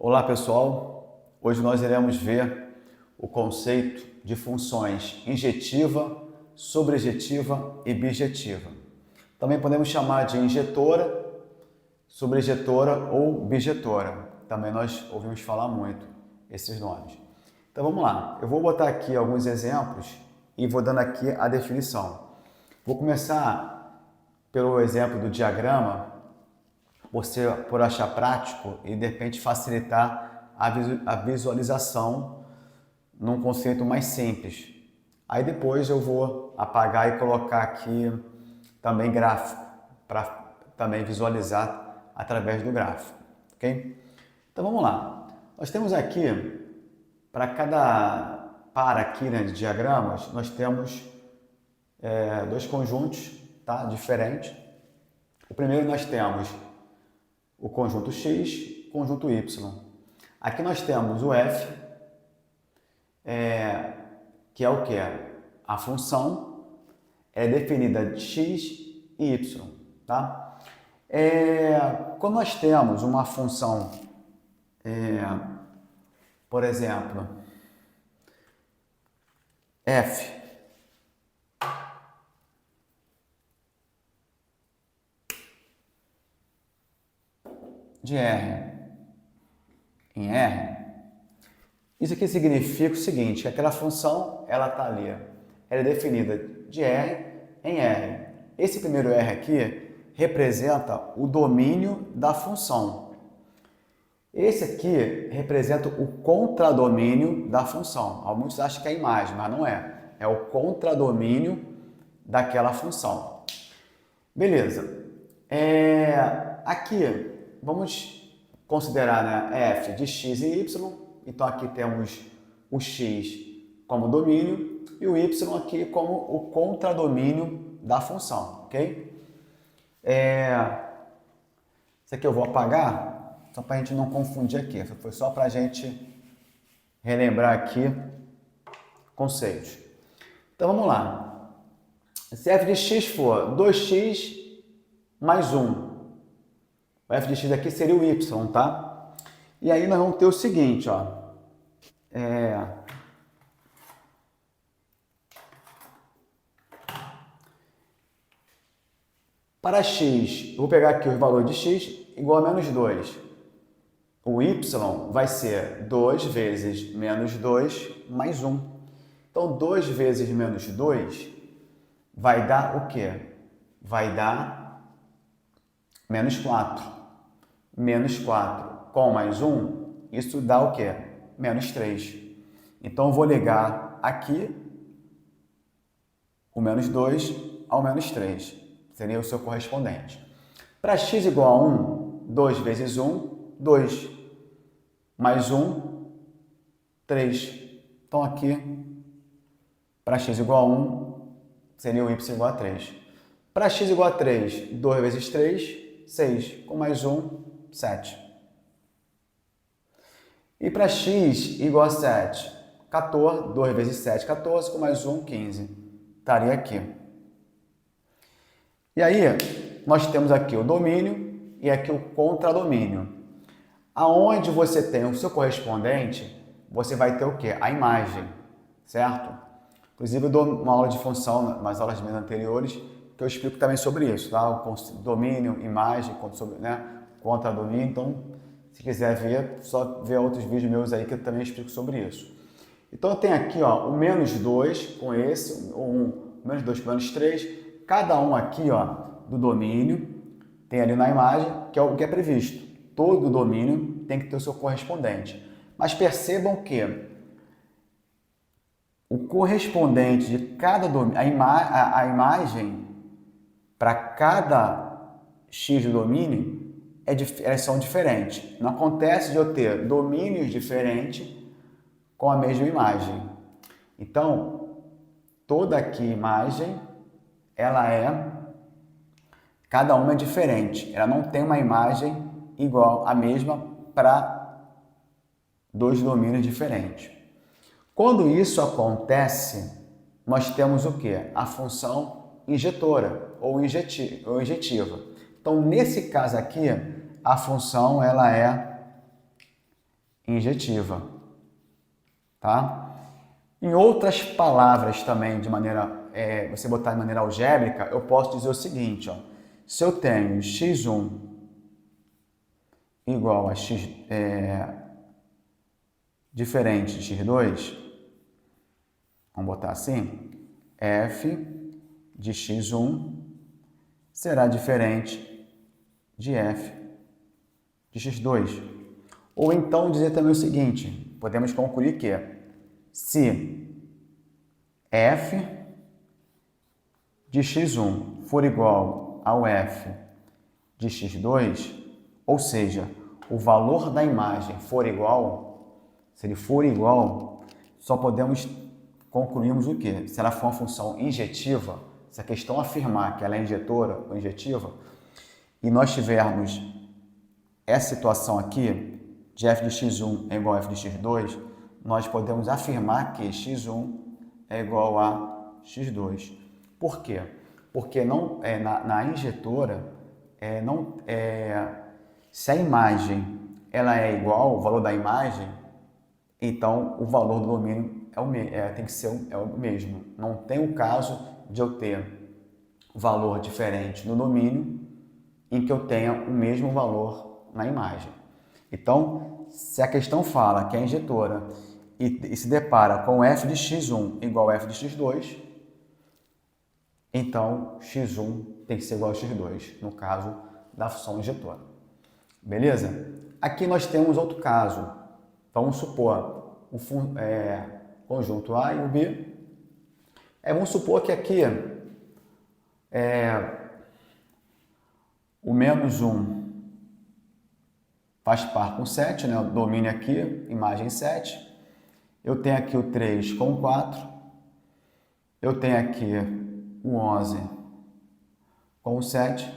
Olá pessoal, hoje nós iremos ver o conceito de funções injetiva, sobrejetiva e bijetiva. Também podemos chamar de injetora, sobrejetora ou bijetora. Também nós ouvimos falar muito esses nomes. Então vamos lá, eu vou botar aqui alguns exemplos e vou dando aqui a definição. Vou começar pelo exemplo do diagrama, por achar prático e de repente facilitar a visualização num conceito mais simples. Aí depois eu vou apagar e colocar aqui também gráfico, para também visualizar através do gráfico, ok? Então vamos lá. Nós temos aqui, para cada par aqui, né, de diagramas, nós temos dois conjuntos, tá, diferentes. O primeiro nós temos o conjunto X, conjunto Y. Aqui nós temos o F, que é o que? A função é definida de X e Y, tá? Quando nós temos uma função, por exemplo, F de R em R, isso aqui significa o seguinte, que aquela função, ela está ali, ela é definida de R em R. Esse primeiro R aqui representa o domínio da função. Esse aqui representa o contradomínio da função. Alguns acham que é a imagem, mas não é. É o contradomínio daquela função. Beleza. Aqui, vamos considerar, né, f de x e y. Então, aqui temos o x como domínio e o y aqui como o contradomínio da função, ok? Isso aqui eu vou apagar, só para a gente não confundir aqui. Foi só para a gente relembrar aqui conceitos. Então, vamos lá. Se f de x for 2x mais 1, o f de x aqui seria o y, tá? E aí nós vamos ter o seguinte, ó. Para x, eu vou pegar aqui o valor de x igual a menos 2. O y vai ser 2 vezes menos 2 mais 1. Então, 2 vezes menos 2 vai dar o quê? Vai dar menos 4. Menos 4 com mais 1, isso dá o quê? Menos 3. Então, eu vou ligar aqui o menos 2 ao menos 3. Seria o seu correspondente. Para x igual a 1, 2 vezes 1, 2. Mais 1, 3. Então, aqui, para x igual a 1, seria o y igual a 3. Para x igual a 3, 2 vezes 3, 6. Com mais 1, 7. E para x igual a 7, 14, 2 vezes 7, 14, com mais 1, 15. Estaria aqui. E aí, nós temos aqui o domínio e aqui o contradomínio. Aonde você tem o seu correspondente, você vai ter o quê? A imagem, certo? Inclusive, eu dou uma aula de função nas aulas minhas anteriores, que eu explico também sobre isso, tá? O domínio, imagem, contradomínio. Então, se quiser ver, só ver outros vídeos meus aí que eu também explico sobre isso. Então, eu tenho aqui, ó, o menos 2 com esse, o menos 2 com menos 3. Cada um aqui, ó, do domínio, tem ali na imagem, que é o que é previsto. Todo domínio tem que ter o seu correspondente. Mas percebam que o correspondente de cada domínio, a imagem para cada x do domínio, elas são diferentes. Não acontece de eu ter domínios diferentes com a mesma imagem. Então, toda aqui imagem, cada uma é diferente. Ela não tem uma imagem igual a mesma para dois domínios diferentes. Quando isso acontece, nós temos o quê? A função injetora ou injetiva. Então, nesse caso aqui, a função ela é injetiva, tá? Em outras palavras também, de maneira, você botar de maneira algébrica, eu posso dizer o seguinte, ó, se eu tenho x1 igual a x diferente de x2, vamos botar assim, f de x1 será diferente de f de x2. Ou então dizer também o seguinte, podemos concluir que se f de x1 for igual ao f de x2, ou seja, o valor da imagem for igual, se ele for igual, só podemos concluirmos o quê? Se ela for uma função injetiva, se a questão afirmar que ela é injetora ou injetiva, e nós tivermos essa situação aqui, de f de x1 é igual a f de x2, nós podemos afirmar que x1 é igual a x2. Por quê? Porque não, na injetora, se a imagem ela é igual, o valor da imagem, então o valor do domínio tem que ser o mesmo. Não tem o caso de eu ter valor diferente no domínio em que eu tenha o mesmo valor na imagem. Então, se a questão fala que é injetora e se depara com f de x1 igual a f de x2, então x1 tem que ser igual a x2, no caso da função injetora. Beleza? Aqui nós temos outro caso. Vamos supor o conjunto A e o B. Vamos supor que aqui o menos 1 faz par com 7, né? O domínio aqui, imagem 7. Eu tenho aqui o 3 com 4. Eu tenho aqui o 11 com 7.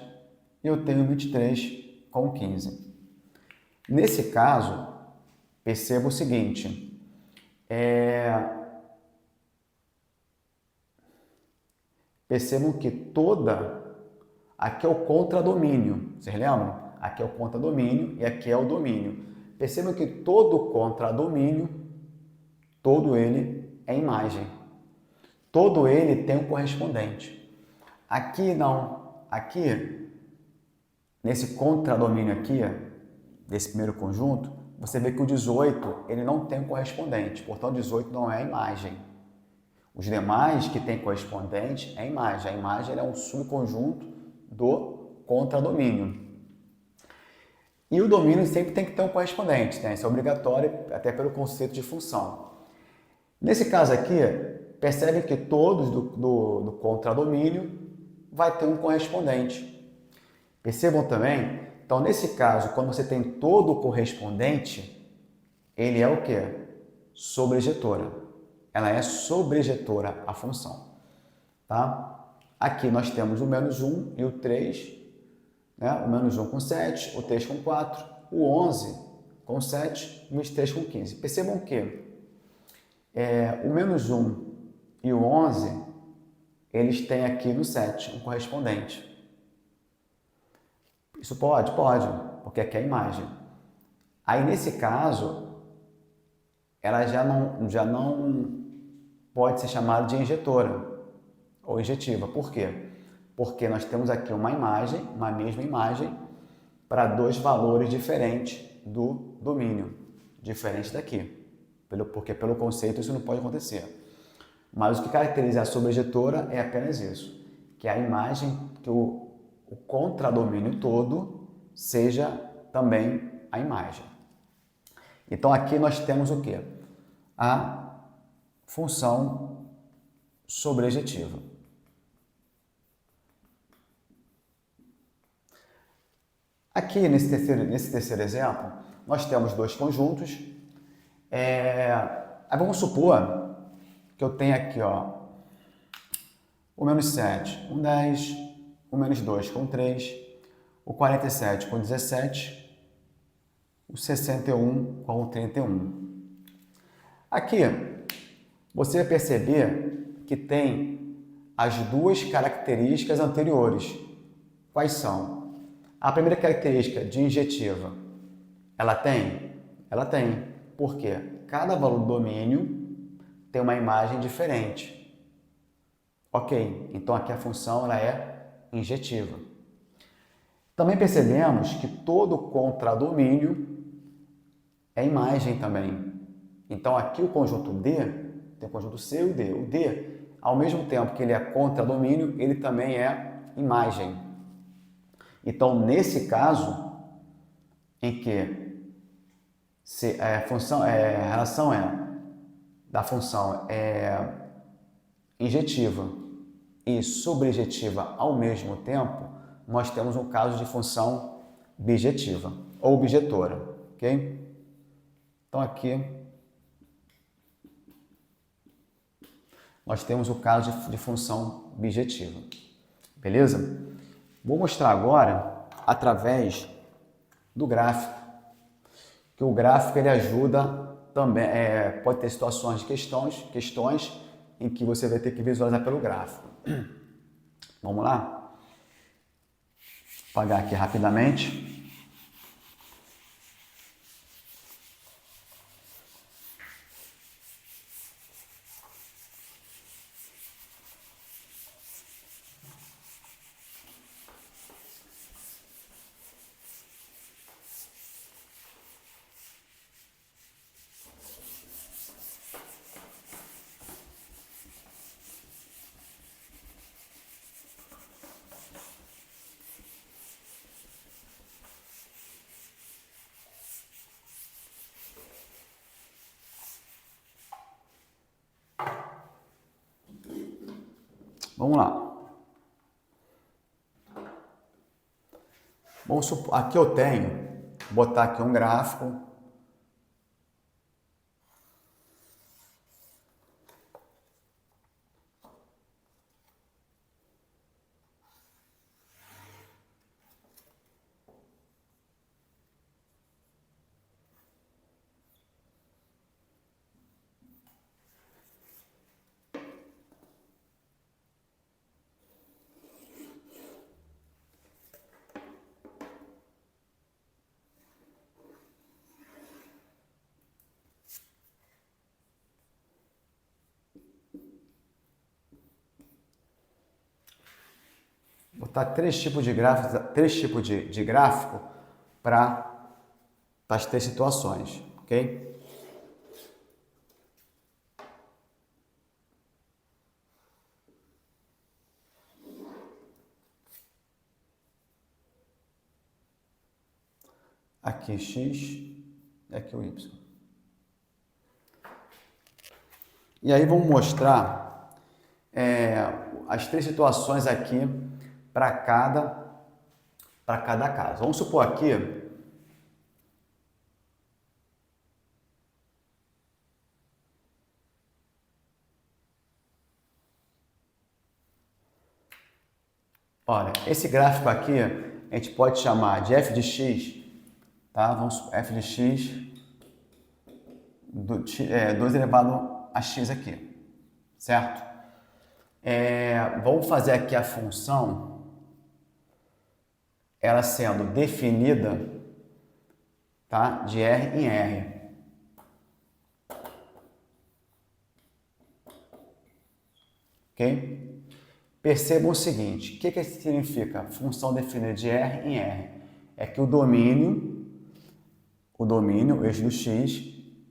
E eu tenho o 23 com 15. Nesse caso, perceba o seguinte. Percebam que aqui é o contradomínio. Vocês lembram? Aqui é o contradomínio e aqui é o domínio. Percebam que todo contradomínio, todo ele é imagem. Todo ele tem um correspondente. Aqui não. Aqui, nesse contradomínio aqui, desse primeiro conjunto, você vê que o 18 ele não tem um correspondente. Portanto, o 18 não é a imagem. Os demais que têm correspondente é a imagem. A imagem é um subconjunto do contradomínio. E o domínio sempre tem que ter um correspondente, né? Isso é obrigatório até pelo conceito de função. Nesse caso aqui, percebe que todos do contradomínio vai ter um correspondente. Percebam também? Então, nesse caso, quando você tem todo o correspondente, ele é o quê? Sobrejetora. Ela é sobrejetora à função. Tá? Aqui nós temos o menos 1 e o 3, né? O menos 1 com 7, o 3 com 4, o 11 com 7, o 23 com 15. Percebam que o menos 1 e o 11, eles têm aqui no 7 um correspondente. Isso pode? Pode, porque aqui é a imagem. Aí, nesse caso, ela já não pode ser chamada de injetora ou injetiva. Por quê? Porque nós temos aqui uma mesma imagem, para dois valores diferentes do domínio, diferente daqui. Porque pelo conceito isso não pode acontecer. Mas o que caracteriza a sobrejetora é apenas isso, que a imagem, que o contradomínio todo seja também a imagem. Então aqui nós temos o quê? A função sobrejetiva. Aqui nesse terceiro exemplo, nós temos dois conjuntos. Vamos supor que eu tenho aqui o menos 7 com 10, o menos 2 com 3, o 47 com 17, o 61 com 31. Aqui, você vai perceber que tem as duas características anteriores. Quais são? A primeira característica de injetiva, ela tem? Ela tem. Porque cada valor do domínio tem uma imagem diferente. Ok, então aqui a função ela é injetiva. Também percebemos que todo contradomínio é imagem também. Então aqui o conjunto D, tem o conjunto C e o D. O D, ao mesmo tempo que ele é contradomínio, ele também é imagem. Então nesse caso, em que a relação da função é injetiva e sobrejetiva ao mesmo tempo, nós temos um caso de função bijetiva ou bijetora, ok? Então aqui nós temos o caso de função bijetiva, beleza? Vou mostrar agora através do gráfico, que o gráfico ele ajuda também, pode ter situações de questões em que você vai ter que visualizar pelo gráfico. Vamos lá? Vou apagar aqui rapidamente. Vamos lá. Vamos supor, aqui eu tenho, vou botar aqui um gráfico. Botar três tipos de gráfico para as três situações, ok? Aqui X e aqui o Y. E aí vamos mostrar as três situações aqui para cada caso. Vamos supor aqui olha, esse gráfico aqui a gente pode chamar de f de x, tá? Vamos f de x 2 elevado a x aqui, certo? Vamos fazer aqui a função, ela sendo definida, tá? De R em R. Ok? Percebam o seguinte, o que significa função definida de R em R? É que o domínio, o eixo do x,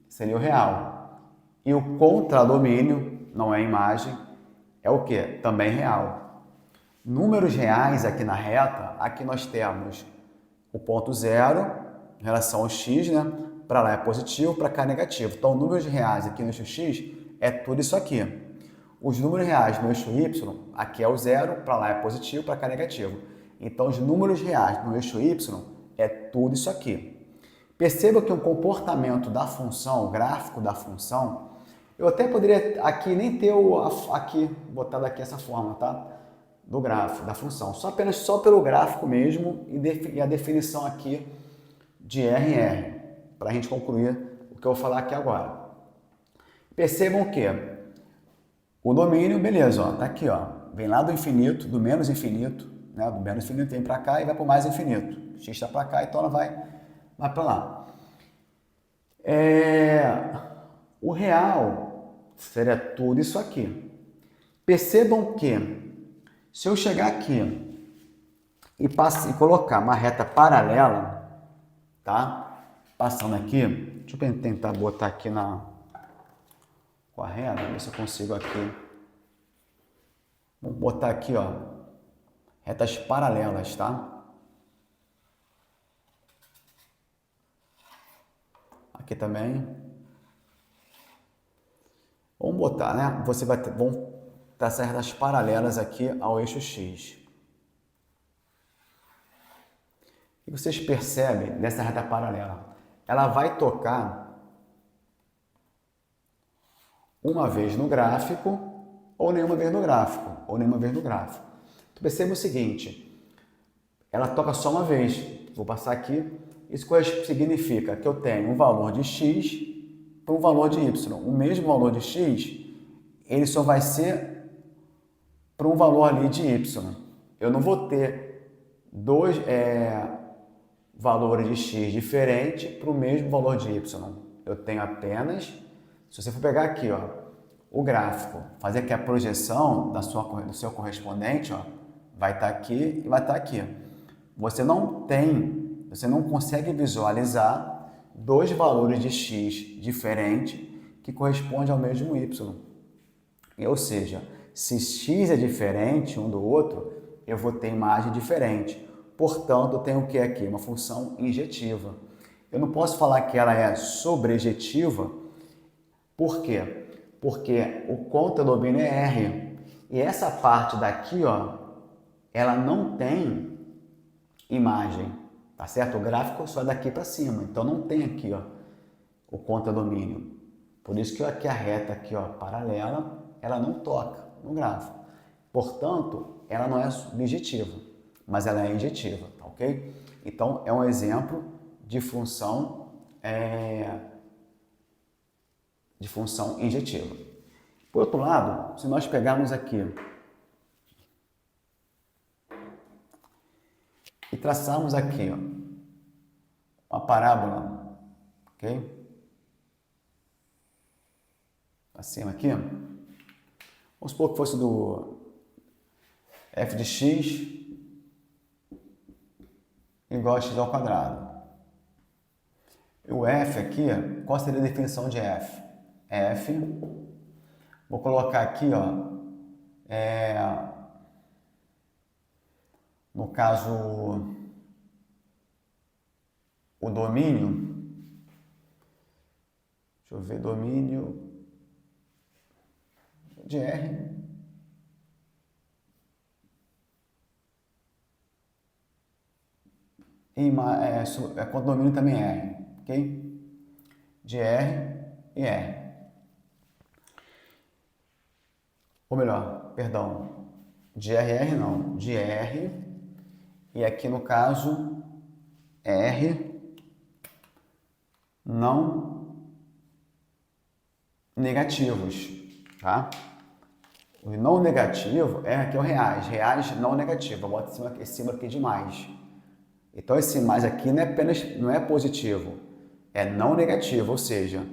seria o real. E o contradomínio, não é imagem, é o que? Também real. Números reais aqui na reta, aqui nós temos o ponto zero em relação ao x, né? Para lá é positivo, para cá é negativo. Então, números reais aqui no eixo x é tudo isso aqui. Os números reais no eixo y, aqui é o zero, para lá é positivo, para cá é negativo. Então, os números reais no eixo y é tudo isso aqui. Perceba que o comportamento da função, o gráfico da função, eu até poderia aqui nem ter botado aqui essa forma, tá? Do gráfico, da função. Apenas só pelo gráfico mesmo e a definição aqui de R em R, para a gente concluir o que eu vou falar aqui agora. Percebam que o domínio, beleza, ó, tá aqui, ó, vem lá do infinito, do menos infinito, né? Do menos infinito vem para cá e vai para o mais infinito. X está para cá, então ela vai para lá. O real seria tudo isso aqui. Percebam que se eu chegar aqui e colocar uma reta paralela, tá? Passando aqui, deixa eu tentar botar aqui com a reta, ver se eu consigo aqui. Vamos botar aqui, ó, retas paralelas, tá? Aqui também. Vamos botar, né? Vão traçar retas paralelas aqui ao eixo X. E vocês percebem dessa reta paralela? Ela vai tocar uma vez no gráfico ou nenhuma vez no gráfico, ou nenhuma vez no gráfico. Então perceba o seguinte, ela toca só uma vez. Vou passar aqui. Isso significa que eu tenho um valor de x para um valor de y. O mesmo valor de x, ele só vai ser para um valor ali de y. Eu não vou ter dois valores de x diferentes para o mesmo valor de y. Eu tenho apenas, se você for pegar aqui, ó, o gráfico, fazer aqui a projeção do seu correspondente, ó, vai estar aqui e vai estar aqui. Você não consegue visualizar dois valores de x diferentes que correspondem ao mesmo y. Ou seja, se x é diferente um do outro, eu vou ter imagem diferente. Portanto, eu tenho o que aqui? Uma função injetiva. Eu não posso falar que ela é sobrejetiva. Por quê? Porque o contradomínio é R. E essa parte daqui, ó, ela não tem imagem, tá certo? O gráfico só é daqui para cima, então não tem aqui, ó, o contradomínio. Por isso que aqui a reta aqui, ó, paralela, ela não toca no gráfico. Portanto, ela não é subjetiva, mas ela é injetiva, tá ok? Então, é um exemplo de função injetiva. Por outro lado, se nós pegarmos aqui e traçarmos aqui, ó, uma parábola, ok? Acima aqui, vamos supor que fosse do f de x igual a x ao quadrado. O f aqui, qual seria a definição de f? F, vou colocar aqui, ó, no caso, o domínio, deixa eu ver, domínio de R e condomínio também é R, ok? De R e R. Ou melhor, perdão, de R e R não, de R e aqui no caso R não negativos, tá? O não negativo aqui é o reais não negativo, eu boto esse símbolo aqui de mais. Então esse mais aqui não é positivo, é não negativo, ou seja,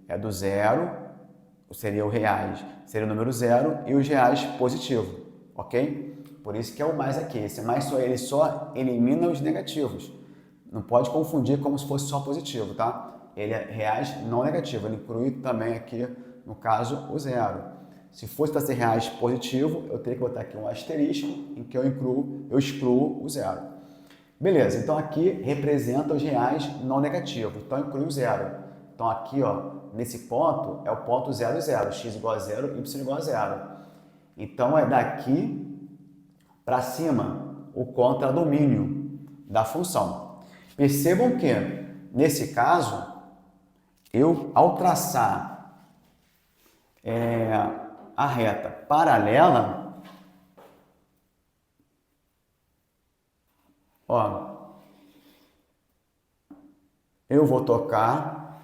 é do zero, seria o reais, seria o número zero e os reais positivo, ok? Por isso que é o mais aqui, esse mais ele só elimina os negativos, não pode confundir como se fosse só positivo, tá? Ele é reais não negativo, ele inclui também aqui, no caso, o zero. Se fosse para ser reais positivo, eu teria que botar aqui um asterisco em que eu excluo o zero. Beleza, então aqui representa os reais não negativos, então inclui o zero. Então aqui, ó, nesse ponto, é o ponto 0, 0, x igual a 0, y igual a 0. Então é daqui para cima o contradomínio da função. Percebam que, nesse caso, ao traçar a reta paralela, ó, eu vou tocar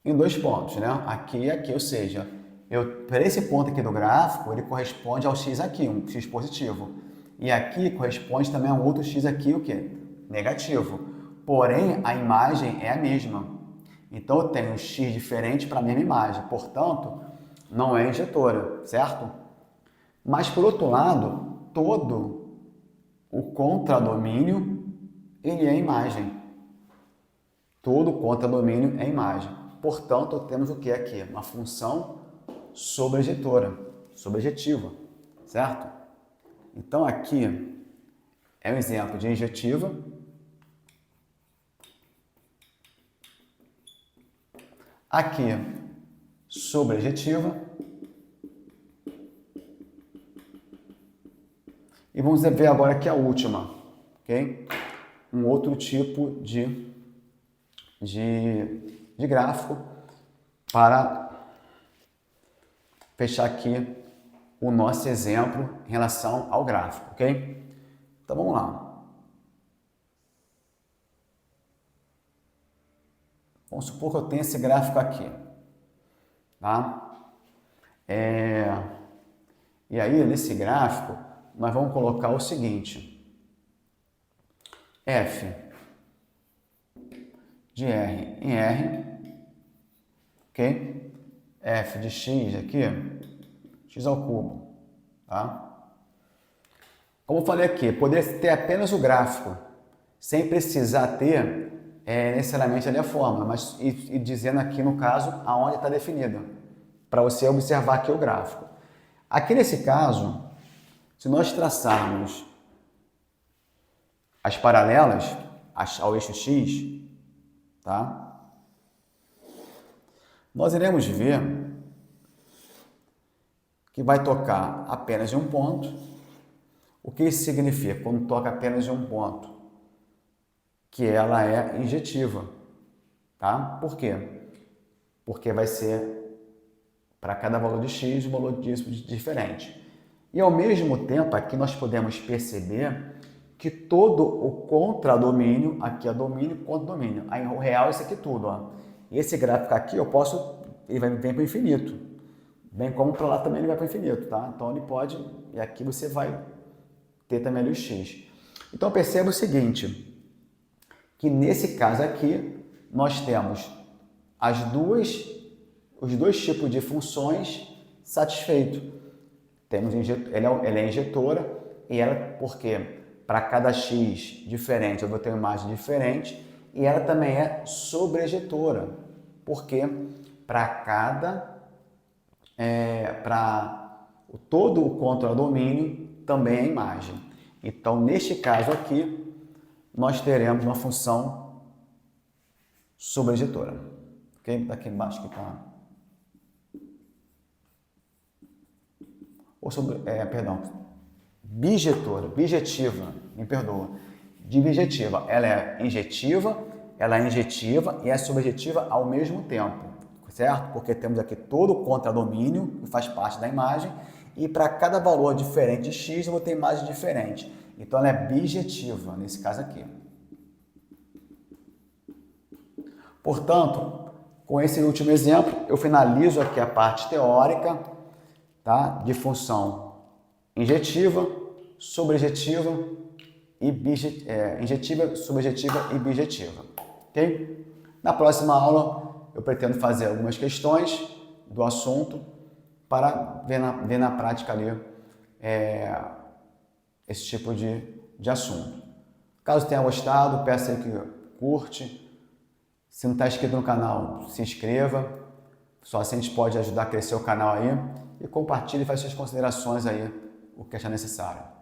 em dois pontos, né? Aqui e aqui, ou seja, para esse ponto aqui do gráfico, ele corresponde ao x aqui, um x positivo. E aqui corresponde também a um outro x aqui, o quê? Negativo. porém a imagem é a mesma. Então eu tenho um x diferente para a mesma imagem, portanto, não é injetora, certo? Mas por outro lado, todo o contradomínio ele é imagem. Todo contradomínio é imagem. Portanto, temos o que aqui? Uma função sobrejetora, sobrejetiva, certo? Então aqui é um exemplo de injetiva. Aqui, sobrejetiva. E vamos ver agora aqui a última, ok? Um outro tipo de gráfico para fechar aqui o nosso exemplo em relação ao gráfico, ok? Então vamos lá. Vamos supor que eu tenho esse gráfico aqui, tá? E aí, nesse gráfico, nós vamos colocar o seguinte: f de r em r, ok? F de x aqui, x ao cubo, tá? Como eu falei aqui, poderia ter apenas o gráfico, sem precisar ter necessariamente ali a fórmula, mas e dizendo aqui no caso aonde está definida, para você observar aqui o gráfico. Aqui nesse caso, se nós traçarmos as paralelas ao eixo x, tá? Nós iremos ver que vai tocar apenas em um ponto. O que isso significa? Quando toca apenas em um ponto, que ela é injetiva, tá? Por quê? Porque vai ser para cada valor de x um valor disso diferente. E ao mesmo tempo aqui nós podemos perceber que todo o contradomínio, aqui é domínio contra domínio. Aí o real é isso aqui tudo, ó. E esse gráfico aqui ele vem para o infinito. Bem como para lá também ele vai para o infinito, tá? Então ele pode, e aqui você vai ter também ali o x. Então perceba o seguinte, que nesse caso aqui nós temos os dois tipos de funções satisfeitos. Ela é injetora e ela, por quê? Para cada x diferente eu vou ter uma imagem diferente, e ela também é sobrejetora, porque para todo o contradomínio também é imagem. Então, neste caso aqui, nós teremos uma função sobrejetora. Ok? Daqui embaixo que está. Bijetiva, me perdoa. De bijetiva, ela é injetiva e é sobrejetiva ao mesmo tempo, certo? Porque temos aqui todo o contradomínio, que faz parte da imagem, e para cada valor diferente de x, eu vou ter imagem diferente. Então, ela é bijetiva, nesse caso aqui. Portanto, com esse último exemplo, eu finalizo aqui a parte teórica, tá? De função injetiva, sobrejetiva e injetiva, sobrejetiva e bijetiva. Ok? Na próxima aula, eu pretendo fazer algumas questões do assunto para ver na prática ali esse tipo de assunto. Caso tenha gostado, peço aí que curte. Se não está inscrito no canal, se inscreva. Só assim a gente pode ajudar a crescer o canal aí. E compartilhe e faça suas considerações aí, o que achar necessário.